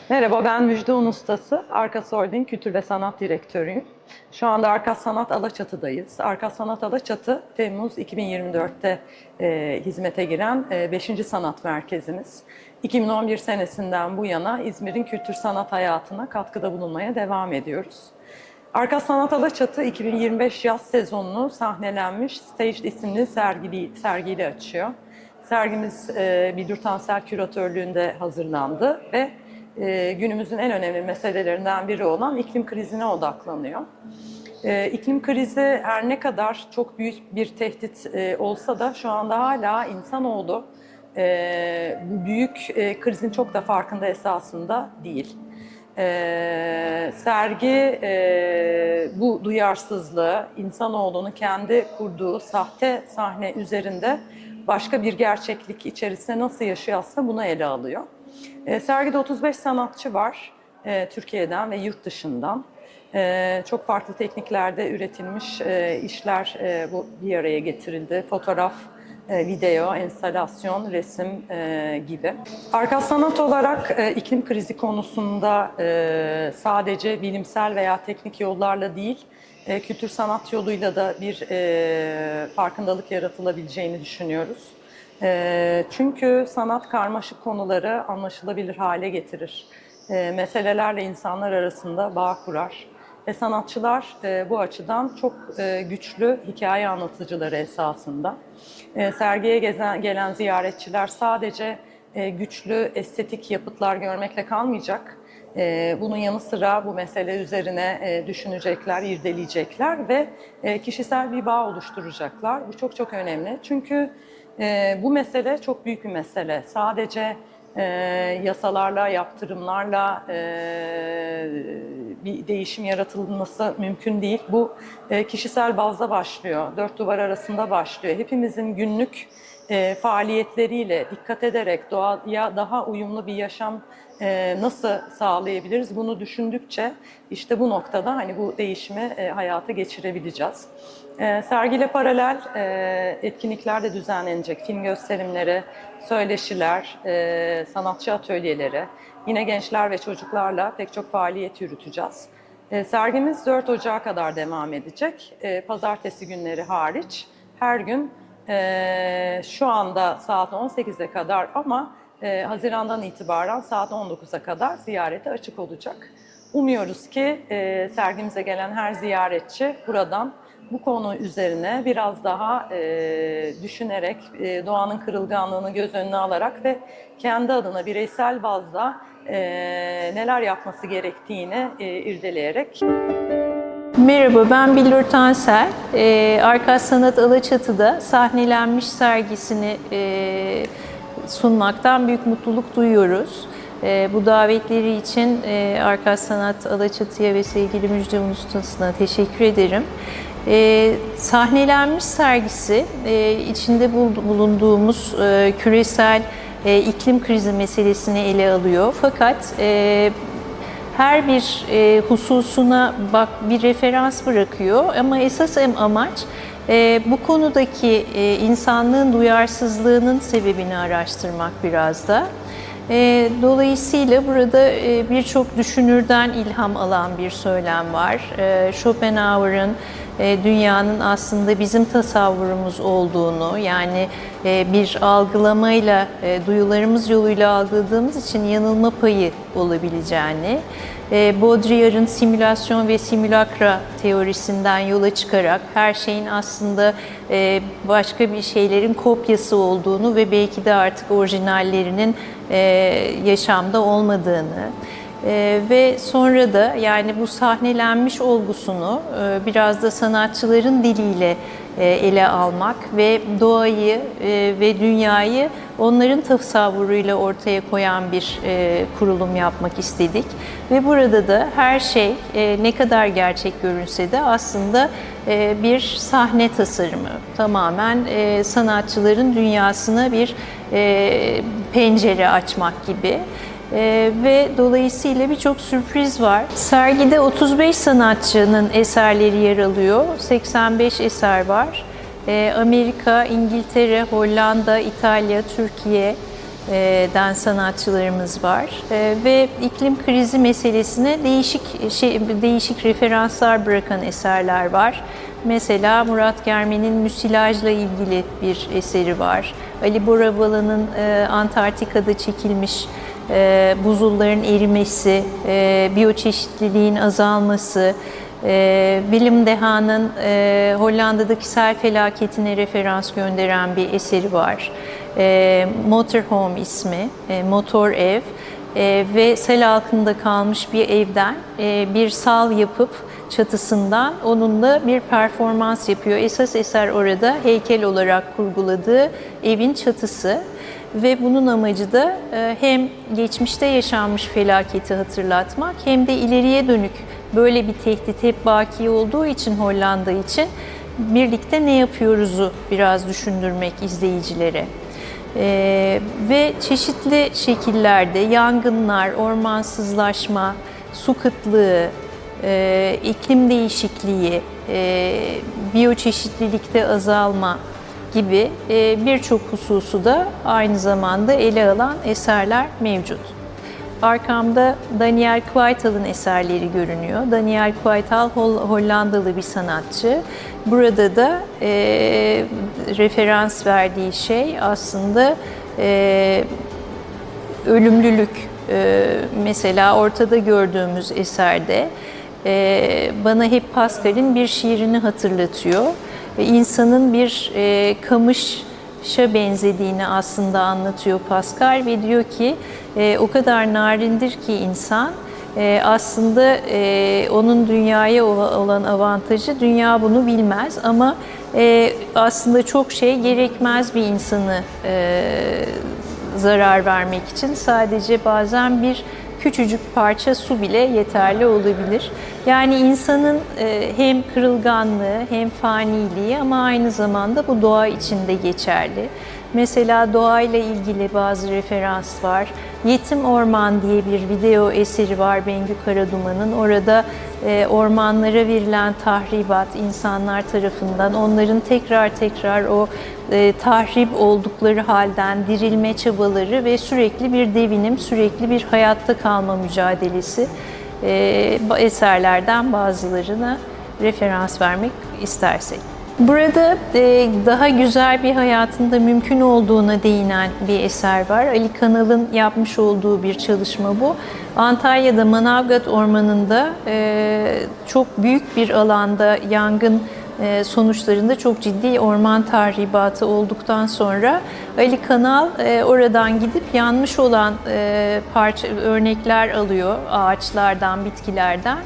Merhaba, ben Müjde Ustası. Arkas Holding Kültür ve Sanat Direktörüyüm. Şu anda Arkas Sanat Alaçatı'dayız. Arkas Sanat Alaçatı, Temmuz 2024'te hizmete giren 5. sanat merkezimiz. 2011 senesinden bu yana İzmir'in kültür sanat hayatına katkıda bulunmaya devam ediyoruz. Arkas Sanat Alaçatı 2025 yaz sezonunu sahnelenmiş Staged isimli sergiyle açıyor. Sergimiz Bildur Tansel küratörlüğünde hazırlandı ve günümüzün en önemli meselelerinden biri olan iklim krizine odaklanıyor. İklim krizi her ne kadar çok büyük bir tehdit olsa da şu anda hala insanoğlu bu büyük krizin çok da farkında esasında değil. Sergi bu duyarsızlığı, insanoğlunun kendi kurduğu sahte sahne üzerinde başka bir gerçeklik içerisinde nasıl yaşıyor aslında bunu ele alıyor. Sergide 35 sanatçı var Türkiye'den ve yurt dışından. Çok farklı tekniklerde üretilmiş işler bu bir araya getirildi. Fotoğraf, video, enstalasyon, resim gibi. Arkas sanat olarak iklim krizi konusunda sadece bilimsel veya teknik yollarla değil, kültür sanat yoluyla da bir farkındalık yaratılabileceğini düşünüyoruz. Çünkü sanat karmaşık konuları anlaşılabilir hale getirir. Meselelerle insanlar arasında bağ kurar. Ve sanatçılar bu açıdan çok güçlü hikaye anlatıcıları esasında. Sergiye gelen ziyaretçiler sadece güçlü estetik yapıtlar görmekle kalmayacak. Bunun yanı sıra bu mesele üzerine düşünecekler, irdeleyecekler ve kişisel bir bağ oluşturacaklar. Bu çok çok önemli. Çünkü bu mesele çok büyük bir mesele. Sadece yasalarla, yaptırımlarla bir değişim yaratılması mümkün değil. Bu kişisel bazda başlıyor, dört duvar arasında başlıyor. Hepimizin günlük faaliyetleriyle dikkat ederek doğaya daha uyumlu bir yaşam nasıl sağlayabiliriz? Bunu düşündükçe işte bu noktada hani bu değişimi hayata geçirebileceğiz. Sergiyle paralel etkinlikler de düzenlenecek. Film gösterimleri, söyleşiler, sanatçı atölyeleri, yine gençler ve çocuklarla pek çok faaliyet yürüteceğiz. Sergimiz 4 Ocağı kadar devam edecek. Pazartesi günleri hariç her gün şu anda saat 18'e kadar ama Haziran'dan itibaren saat 19'a kadar ziyarete açık olacak. Umuyoruz ki sergimize gelen her ziyaretçi buradan bu konu üzerine biraz daha düşünerek, doğanın kırılganlığını göz önüne alarak ve kendi adına bireysel bazda neler yapması gerektiğini irdeleyerek. Merhaba, ben Bildur Tansel. Arkas Sanat Alaçatı'da sahnelenmiş sergisini sunmaktan büyük mutluluk duyuyoruz. Bu davetleri için Arkas Sanat Alaçatı'ya ve sevgili Müjde Ustası'na teşekkür ederim. Sahnelenmiş sergisi içinde bulunduğumuz küresel iklim krizi meselesini ele alıyor. Fakat her bir hususuna bir referans bırakıyor ama esas amaç bu konudaki insanlığın duyarsızlığının sebebini araştırmak biraz da. Dolayısıyla burada birçok düşünürden ilham alan bir söylem var. Schopenhauer'ın dünyanın aslında bizim tasavvurumuz olduğunu, yani bir algılamayla, duyularımız yoluyla algıladığımız için yanılma payı olabileceğini, Baudrillard'ın simülasyon ve simülakra teorisinden yola çıkarak her şeyin aslında başka bir şeylerin kopyası olduğunu ve belki de artık orijinallerinin yaşamda olmadığını ve sonra da yani bu sahnelenmiş olgusunu biraz da sanatçıların diliyle ele almak ve doğayı ve dünyayı onların tasavvuruyla ortaya koyan bir kurulum yapmak istedik. Ve burada da her şey ne kadar gerçek görünse de aslında bir sahne tasarımı. Tamamen sanatçıların dünyasına bir pencere açmak gibi. Ve dolayısıyla birçok sürpriz var. Sergide 35 sanatçının eserleri yer alıyor. 85 eser var. Amerika, İngiltere, Hollanda, İtalya, Türkiye, den sanatçılarımız var ve iklim krizi meselesine değişik referanslar bırakan eserler var. Mesela Murat Germen'in müsilajla ilgili bir eseri var. Ali Borabalı'nın Antarktika'da çekilmiş buzulların erimesi, biyoçeşitliliğin azalması, Willem de Haan'ın Hollanda'daki sel felaketine referans gönderen bir eseri var. Motorhome ismi, motor ev ve sel altında kalmış bir evden bir sal yapıp çatısından onunla bir performans yapıyor. Esas eser orada heykel olarak kurguladığı evin çatısı ve bunun amacı da hem geçmişte yaşanmış felaketi hatırlatmak hem de ileriye dönük böyle bir tehdit hep baki olduğu için Hollanda için birlikte ne yapıyoruzu biraz düşündürmek izleyicilere. Ve çeşitli şekillerde yangınlar, ormansızlaşma, su kıtlığı, iklim değişikliği, biyoçeşitlilikte azalma gibi birçok hususu da aynı zamanda ele alan eserler mevcut. Arkamda Daniel Quaytal'ın eserleri görünüyor. Daniel Quaytal Hollandalı bir sanatçı. Burada da referans verdiği şey aslında ölümlülük. Mesela ortada gördüğümüz eserde bana hep Pascal'in bir şiirini hatırlatıyor. İnsanın bir kamışa benzediğini aslında anlatıyor Pascal ve diyor ki o kadar narindir ki insan aslında onun dünyaya olan avantajı dünya bunu bilmez ama aslında çok şey gerekmez bir insanı zarar vermek için sadece bazen bir küçücük parça su bile yeterli olabilir. Yani insanın hem kırılganlığı hem faniliği ama aynı zamanda bu doğa içinde geçerli. Mesela doğayla ilgili bazı referans var. Yetim Orman diye bir video eseri var Bengü Karaduman'ın. Orada ormanlara verilen tahribat insanlar tarafından onların tekrar o tahrip oldukları halden dirilme çabaları ve sürekli bir devinim, sürekli bir hayatta kalma mücadelesi eserlerden bazılarına referans vermek istersek. Burada daha güzel bir hayatında mümkün olduğuna değinen bir eser var. Ali Kanal'ın yapmış olduğu bir çalışma bu. Antalya'da Manavgat Ormanı'nda çok büyük bir alanda yangın sonuçlarında çok ciddi orman tahribatı olduktan sonra Ali Kanal oradan gidip yanmış olan örnekler alıyor ağaçlardan, bitkilerden.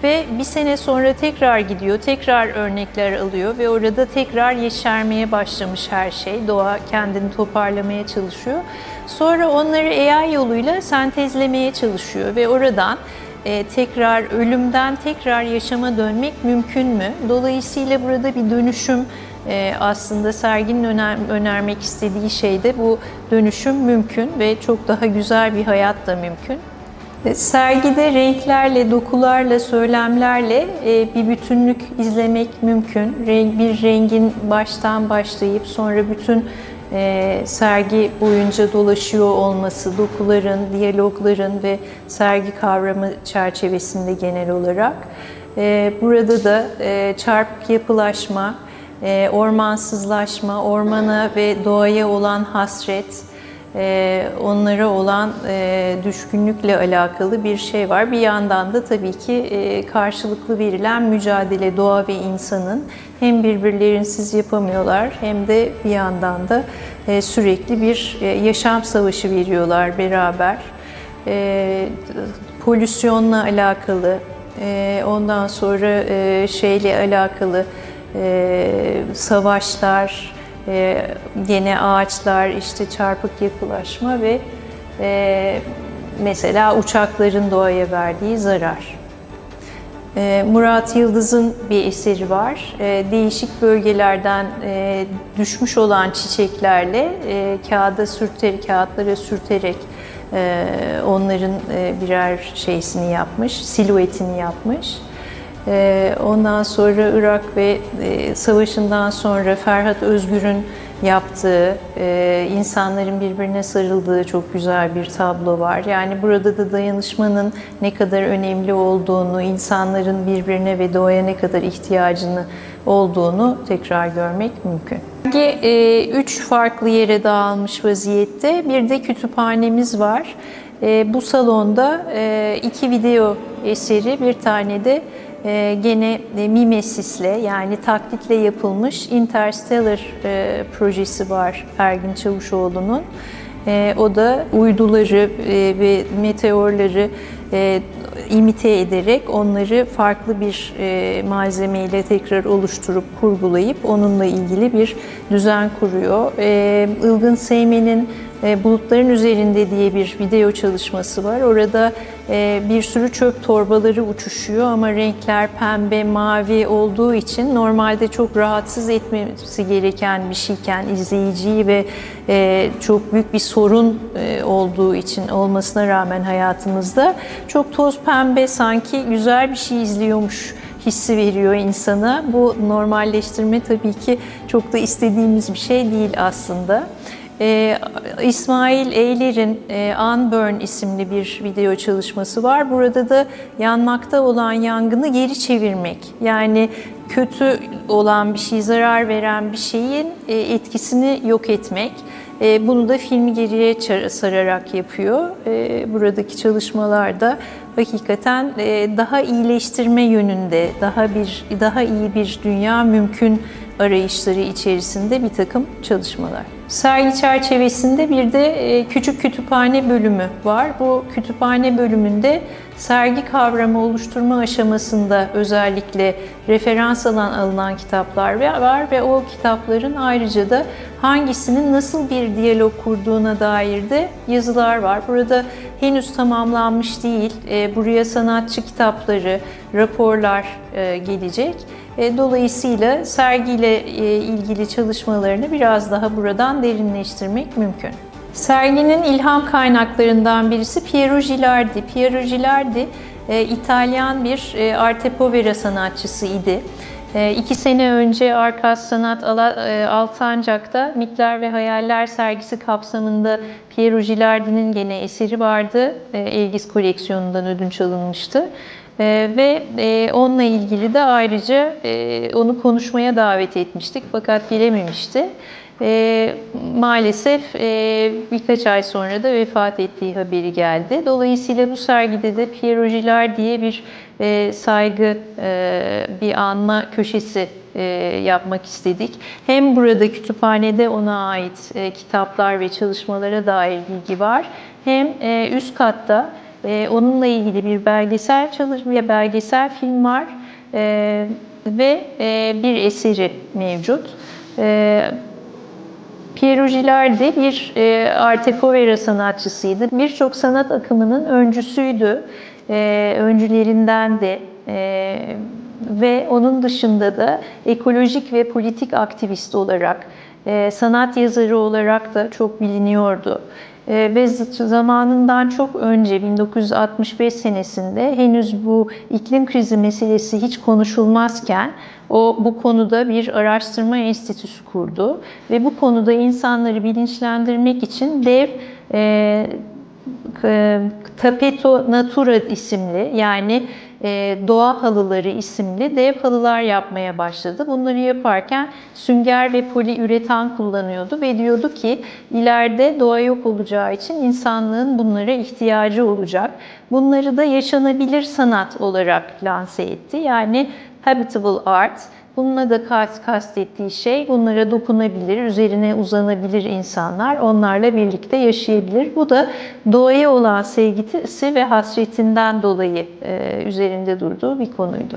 Ve bir sene sonra tekrar gidiyor, tekrar örnekler alıyor ve orada tekrar yeşermeye başlamış her şey. Doğa kendini toparlamaya çalışıyor. Sonra onları AI yoluyla sentezlemeye çalışıyor ve oradan ölümden tekrar yaşama dönmek mümkün mü? Dolayısıyla burada bir dönüşüm aslında serginin önermek istediği şey de bu dönüşüm mümkün ve çok daha güzel bir hayat da mümkün. Sergide renklerle, dokularla, söylemlerle bir bütünlük izlemek mümkün. Bir rengin baştan başlayıp sonra bütün sergi boyunca dolaşıyor olması, dokuların, diyalogların ve sergi kavramı çerçevesinde genel olarak. Burada da çarpık yapılaşma, ormansızlaşma, ormana ve doğaya olan hasret, onlara olan düşkünlükle alakalı bir şey var. Bir yandan da tabii ki karşılıklı verilen mücadele doğa ve insanın hem birbirlerinsiz yapamıyorlar hem de bir yandan da sürekli bir yaşam savaşı veriyorlar beraber. Polüsyonla alakalı, ondan sonra şeyle alakalı savaşlar, gene ağaçlar, işte çarpık yapılaşma ve mesela uçakların doğaya verdiği zarar. Murat Yıldız'ın bir eseri var. Değişik bölgelerden düşmüş olan çiçeklerle kağıtlara sürterek onların birer şeysini yapmış, silüetini yapmış. Ondan sonra Irak ve savaşından sonra Ferhat Özgür'ün yaptığı, insanların birbirine sarıldığı çok güzel bir tablo var. Yani burada da dayanışmanın ne kadar önemli olduğunu, insanların birbirine ve doğaya ne kadar ihtiyacını olduğunu tekrar görmek mümkün. Sergi 3 farklı yere dağılmış vaziyette. Bir de kütüphanemiz var. Bu salonda 2 video eseri, bir tane de gene mimesisle yani taklitle yapılmış Interstellar projesi var Ergin Çavuşoğlu'nun. O da uyduları ve meteorları imite ederek onları farklı bir malzemeyle tekrar oluşturup kurgulayıp onunla ilgili bir düzen kuruyor. Ilgın Seymen'in Bulutların Üzerinde diye bir video çalışması var. Orada bir sürü çöp torbaları uçuşuyor ama renkler pembe, mavi olduğu için normalde çok rahatsız etmesi gereken bir şeyken izleyiciyi ve çok büyük bir sorun olduğu için olmasına rağmen hayatımızda çok toz pembe, sanki güzel bir şey izliyormuş hissi veriyor insana. Bu normalleştirme tabii ki çok da istediğimiz bir şey değil aslında. İsmail Eyler'in Unburn isimli bir video çalışması var. Burada da yanmakta olan yangını geri çevirmek. Yani kötü olan bir şey, zarar veren bir şeyin etkisini yok etmek. Bunu da filmi geriye sararak yapıyor. Buradaki çalışmalarda hakikaten daha iyileştirme yönünde, daha iyi bir dünya mümkün arayışları içerisinde bir takım çalışmalar. Sergi çerçevesinde bir de küçük kütüphane bölümü var. Bu kütüphane bölümünde sergi kavramı oluşturma aşamasında özellikle referans alınan kitaplar var ve o kitapların ayrıca da hangisinin nasıl bir diyalog kurduğuna dair de yazılar var. Burada henüz tamamlanmış değil. Buraya sanatçı kitapları, raporlar gelecek. Dolayısıyla sergiyle ilgili çalışmalarını biraz daha buradan derinleştirmek mümkün. Serginin ilham kaynaklarından birisi Piero Gilardi. Piero Gilardi, İtalyan bir arte povera sanatçısıydı. 2 sene önce Arkas Sanat Alsancak'ta Mitler ve Hayaller sergisi kapsamında Piero Gilardi'nin gene eseri vardı. Elgis koleksiyonundan ödünç alınmıştı. Ve onunla ilgili de ayrıca onu konuşmaya davet etmiştik fakat gelememişti. Maalesef birkaç ay sonra da vefat ettiği haberi geldi. Dolayısıyla bu sergide de Piero Gilardi'ye bir saygı, bir anma köşesi yapmak istedik. Hem burada kütüphanede ona ait kitaplar ve çalışmalara dair bilgi var, hem üst katta onunla ilgili bir belgesel çalışma, belgesel film var ve bir eseri mevcut. Piero Gilardi bir arte povera sanatçısıydı. Birçok sanat akımının öncüsüydü, öncülerinden de ve onun dışında da ekolojik ve politik aktivist olarak, sanat yazarı olarak da çok biliniyordu. Ve zamanından çok önce 1965 senesinde henüz bu iklim krizi meselesi hiç konuşulmazken o bu konuda bir araştırma enstitüsü kurdu ve bu konuda insanları bilinçlendirmek için dev Tapeto Natura isimli, yani doğa halıları isimli dev halılar yapmaya başladı. Bunları yaparken sünger ve poliüretan kullanıyordu ve diyordu ki ileride doğa yok olacağı için insanlığın bunlara ihtiyacı olacak. Bunları da yaşanabilir sanat olarak lanse etti. Yani habitable art. Bununla da kastettiği şey, bunlara dokunabilir, üzerine uzanabilir insanlar, onlarla birlikte yaşayabilir. Bu da doğaya olan sevgisi ve hasretinden dolayı üzerinde durduğu bir konuydu.